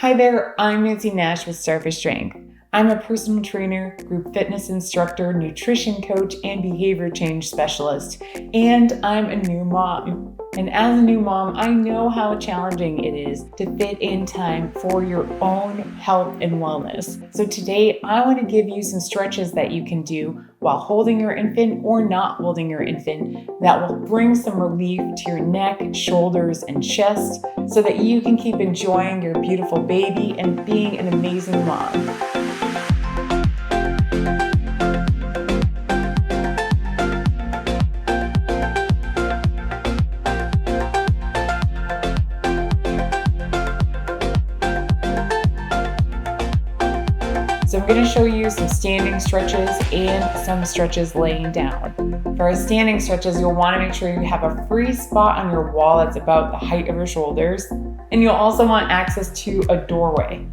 Hi there, I'm Nancy Nash with Starfish Strength. I'm a personal trainer, group fitness instructor, nutrition coach, and behavior change specialist, and I'm a new mom. And as a new mom, I know how challenging it is to fit in time for your own health and wellness. So today, I want to give you some stretches that you can do while holding your infant or not holding your infant that will bring some relief to your neck, shoulders, and chest so that you can keep enjoying your beautiful baby and being an amazing mom. So I'm going to show you some standing stretches and some stretches laying down. For our standing stretches, you'll want to make sure you have a free spot on your wall that's about the height of your shoulders. And you'll also want access to a doorway.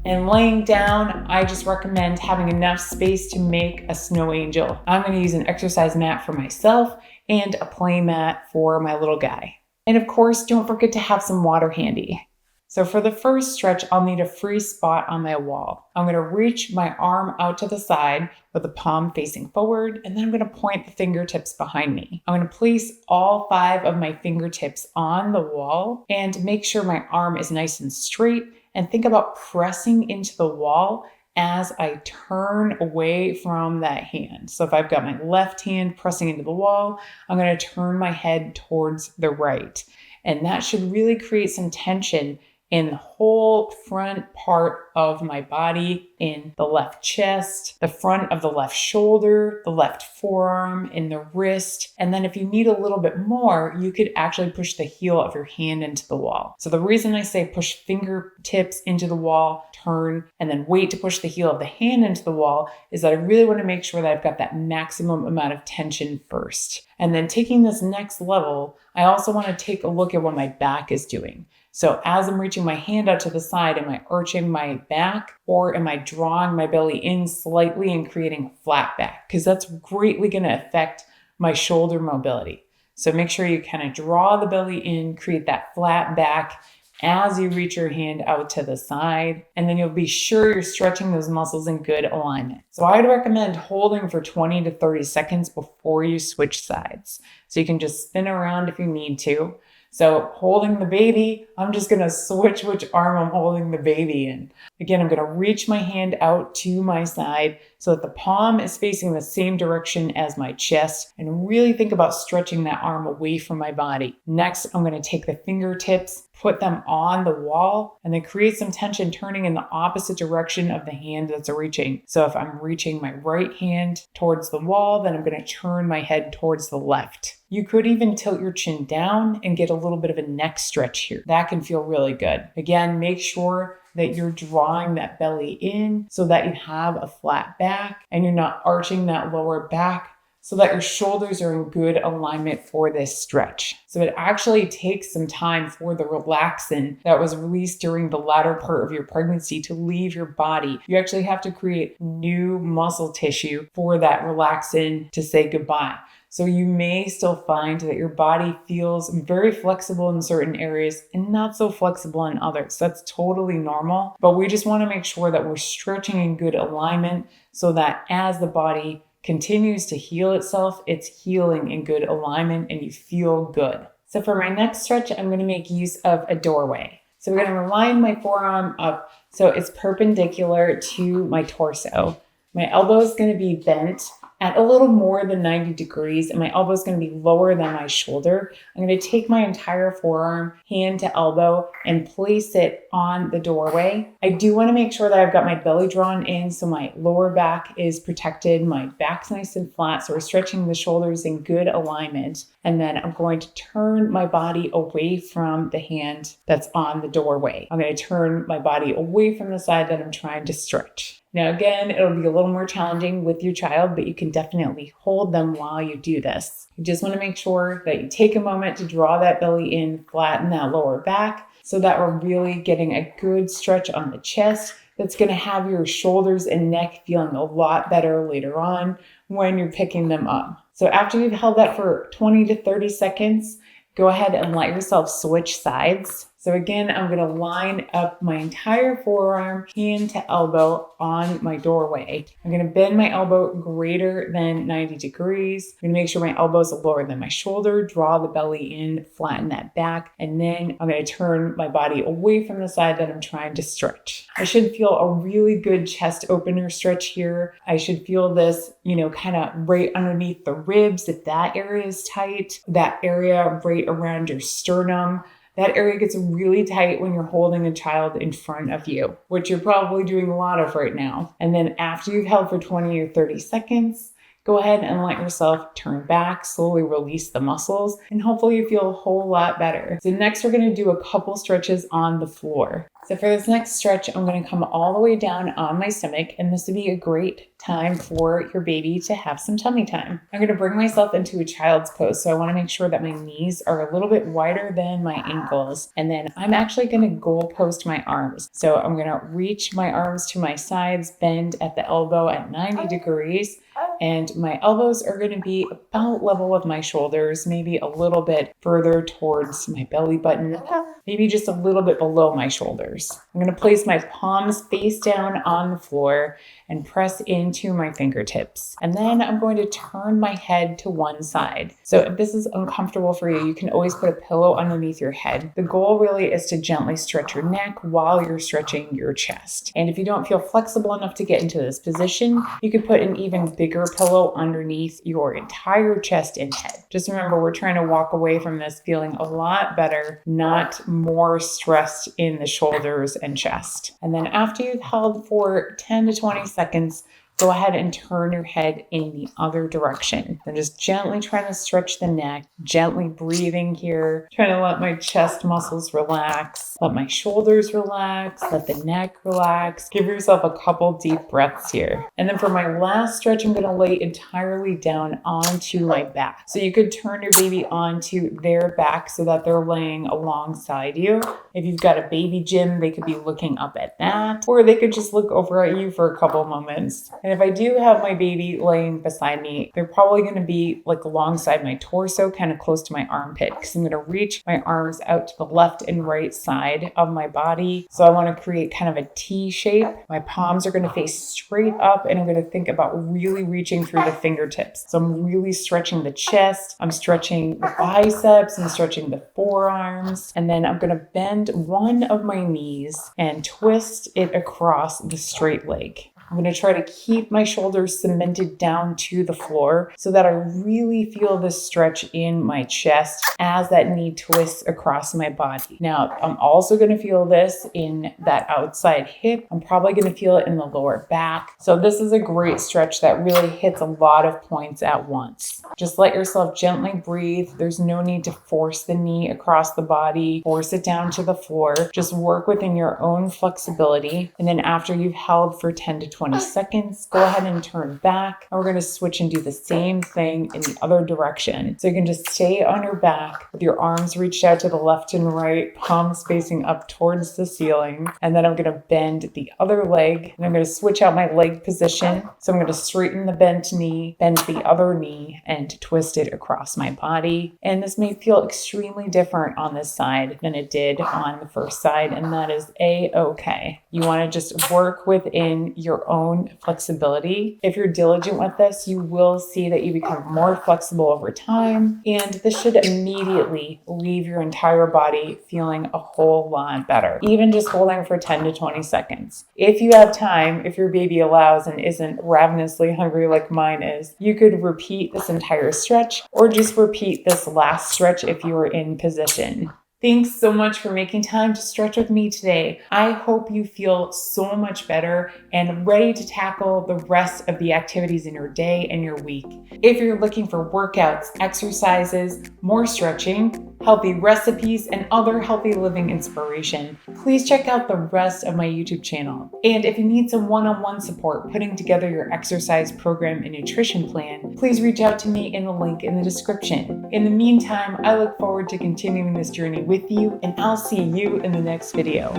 And laying down, I just recommend having enough space to make a snow angel. I'm going to use an exercise mat for myself and a play mat for my little guy. And of course, don't forget to have some water handy. So for the first stretch, I'll need a free spot on my wall. I'm going to reach my arm out to the side with the palm facing forward, and then I'm going to point the fingertips behind me. I'm going to place all 5 of my fingertips on the wall and make sure my arm is nice and straight, and think about pressing into the wall as I turn away from that hand. So if I've got my left hand pressing into the wall, I'm going to turn my head towards the right. And that should really create some tension in the whole front part of my body, in the left chest, the front of the left shoulder, the left forearm, in the wrist. And then if you need a little bit more, you could actually push the heel of your hand into the wall. So the reason I say push fingertips into the wall, turn, and then wait to push the heel of the hand into the wall is that I really want to make sure that I've got that maximum amount of tension first. And then taking this next level, I also want to take a look at what my back is doing. So as I'm reaching my hand out to the side, am I arching my back or am I drawing my belly in slightly and creating a flat back? Because that's greatly going to affect my shoulder mobility. So make sure you kind of draw the belly in, create that flat back as you reach your hand out to the side, and then you'll be sure you're stretching those muscles in good alignment. So I'd recommend holding for 20 to 30 seconds before you switch sides. So you can just spin around if you need to. So holding the baby, I'm just going to switch which arm I'm holding the baby in. Again, I'm going to reach my hand out to my side so that the palm is facing the same direction as my chest, and really think about stretching that arm away from my body. Next, I'm going to take the fingertips, put them on the wall, and then create some tension turning in the opposite direction of the hand that's reaching. So if I'm reaching my right hand towards the wall, then I'm going to turn my head towards the left. You could even tilt your chin down and get a little bit of a neck stretch here. That can feel really good. Again, make sure that you're drawing that belly in so that you have a flat back and you're not arching that lower back, so that your shoulders are in good alignment for this stretch. So it actually takes some time for the relaxin that was released during the latter part of your pregnancy to leave your body. You actually have to create new muscle tissue for that relaxin to say goodbye. So you may still find that your body feels very flexible in certain areas and not so flexible in others. That's totally normal, but we just want to make sure that we're stretching in good alignment so that as the body continues to heal itself, it's healing in good alignment and you feel good. So for my next stretch, I'm going to make use of a doorway. So we're going to line my forearm up so it's perpendicular to my torso. My elbow is going to be bent at a little more than 90 degrees, and my elbow is going to be lower than my shoulder. I'm going to take my entire forearm, hand to elbow, and place it on the doorway. I do want to make sure that I've got my belly drawn in so my lower back is protected, my back's nice and flat, so we're stretching the shoulders in good alignment. And then I'm going to turn my body away from the hand that's on the doorway. I'm going to turn my body away from the side that I'm trying to stretch. Now, again, it'll be a little more challenging with your child, but you can definitely hold them while you do this. You just want to make sure that you take a moment to draw that belly in, flatten that lower back so that we're really getting a good stretch on the chest that's going to have your shoulders and neck feeling a lot better later on when you're picking them up. So after you've held that for 20 to 30 seconds, go ahead and let yourself switch sides. So So again, I'm gonna line up my entire forearm, hand to elbow on my doorway. I'm gonna bend my elbow greater than 90 degrees. I'm gonna make sure my elbows are lower than my shoulder, draw the belly in, flatten that back, and then I'm gonna turn my body away from the side that I'm trying to stretch. I should feel a really good chest opener stretch here. I should feel this, kind of right underneath the ribs if that area is tight, that area right around your sternum. That area gets really tight when you're holding a child in front of you, which you're probably doing a lot of right now. And then after you've held for 20 or 30 seconds, go ahead and let yourself turn back, slowly release the muscles, and hopefully you feel a whole lot better. So next we're gonna do a couple stretches on the floor. So for this next stretch, I'm gonna come all the way down on my stomach, and this would be a great time for your baby to have some tummy time. I'm gonna bring myself into a child's pose. So I wanna make sure that my knees are a little bit wider than my ankles. And then I'm actually gonna goal post my arms. So I'm gonna reach my arms to my sides, bend at the elbow at 90 degrees. And my elbows are going to be about level with my shoulders, maybe a little bit further towards my belly button, maybe just a little bit below my shoulders. I'm going to place my palms face down on the floor and press into my fingertips. And then I'm going to turn my head to one side. So if this is uncomfortable for you, you can always put a pillow underneath your head. The goal really is to gently stretch your neck while you're stretching your chest. And if you don't feel flexible enough to get into this position, you could put an even bigger pillow underneath your entire chest and head. Just remember, we're trying to walk away from this feeling a lot better, not more stressed in the shoulders and chest. And then after you've held for 10 to 20 seconds, go ahead and turn your head in the other direction. I'm just gently trying to stretch the neck, gently breathing here, trying to let my chest muscles relax, let my shoulders relax, let the neck relax. Give yourself a couple deep breaths here. And then for my last stretch, I'm gonna lay entirely down onto my back. So you could turn your baby onto their back so that they're laying alongside you. If you've got a baby gym, they could be looking up at that, or they could just look over at you for a couple moments. And if I do have my baby laying beside me, they're probably going to be like alongside my torso, kind of close to my armpit, because I'm going to reach my arms out to the left and right side of my body. So I want to create kind of a T shape. My palms are going to face straight up, and I'm going to think about really reaching through the fingertips. So I'm really stretching the chest, I'm stretching the biceps, I'm stretching the forearms, and then I'm going to bend one of my knees and twist it across the straight leg. I'm going to try to keep my shoulders cemented down to the floor so that I really feel this stretch in my chest as that knee twists across my body. Now, I'm also going to feel this in that outside hip. I'm probably going to feel it in the lower back. So this is a great stretch that really hits a lot of points at once. Just let yourself gently breathe. There's no need to force the knee across the body, force it down to the floor. Just work within your own flexibility. And then after you've held for 10 to 20 seconds, go ahead and turn back. And we're going to switch and do the same thing in the other direction. So you can just stay on your back with your arms reached out to the left and right, palms facing up towards the ceiling. And then I'm going to bend the other leg, and I'm going to switch out my leg position. So I'm going to straighten the bent knee, bend the other knee, and twist it across my body. And this may feel extremely different on this side than it did on the first side, and that is a-okay. You want to just work within your own flexibility. If you're diligent with this, you will see that you become more flexible over time, and this should immediately leave your entire body feeling a whole lot better, even just holding for 10 to 20 seconds. If you have time, if your baby allows and isn't ravenously hungry like mine is, you could repeat this entire stretch or just repeat this last stretch if you are in position. Thanks so much for making time to stretch with me today. I hope you feel so much better and ready to tackle the rest of the activities in your day and your week. If you're looking for workouts, exercises, more stretching, healthy recipes, and other healthy living inspiration, please check out the rest of my YouTube channel. And if you need some one-on-one support putting together your exercise program and nutrition plan, please reach out to me in the link in the description. In the meantime, I look forward to continuing this journey with you, and I'll see you in the next video.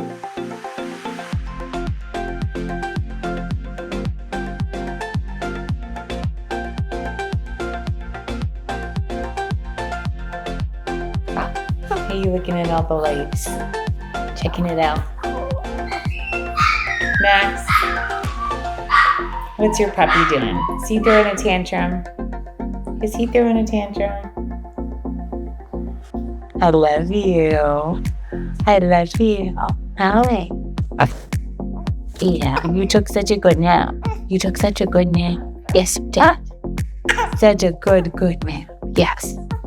Hey, you looking at all the lights? checking it out. Max, what's your puppy doing? Is he throwing a tantrum? Is he throwing a tantrum? I love you. I love you. Hi. Yeah, you took such a good nap. You took such a good nap. Yes, you did. Such a good nap. Yes.